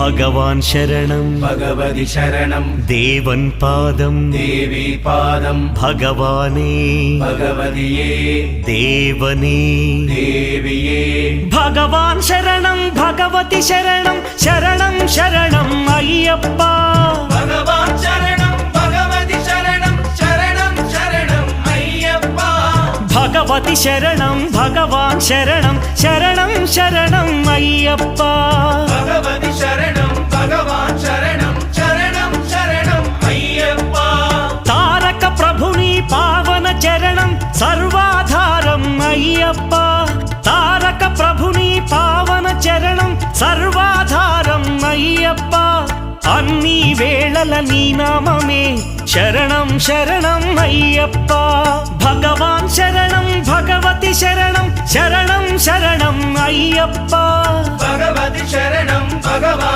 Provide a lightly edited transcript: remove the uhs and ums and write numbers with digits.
ഭഗവാൻ ശരണം ഭഗവതി ശരണം ദേവൻ പാദം ദേവി പാദം ഭഗവാനേ ഭഗവതിയേ ദേവനേ ദേവിയേ ഭഗവാൻ ശരണം ഭഗവതി ശരണം ശരണം ശരണം അയ്യപ്പ ഭഗവാൻ ശരണം ഭഗവതി ശരണം ശരണം ശരണം അയ്യപ്പ ഭഗവതി ശരണം ഭഗവാൻ ശരണം ശരണം ശരണം അയ്യപ്പ ഭഗവതി ശരണം ഭഗവാൻ ശരണം ശരണം ശരണം അയ്യപ്പ താരക ప్రభుని పావన చరణం సర్వాధారం అయ్యప్ప తారక ప్రభుని పావన చరణం సర్వాధారం అయ్యప్ప అన్ని వేళల నీ నామమే శరణం శరణం అయ్యప్ప భగవాన్ శరణం భగవతి శరణం శరణం శరణం అయ్యప్ప భగవతి శరణం భగవాన్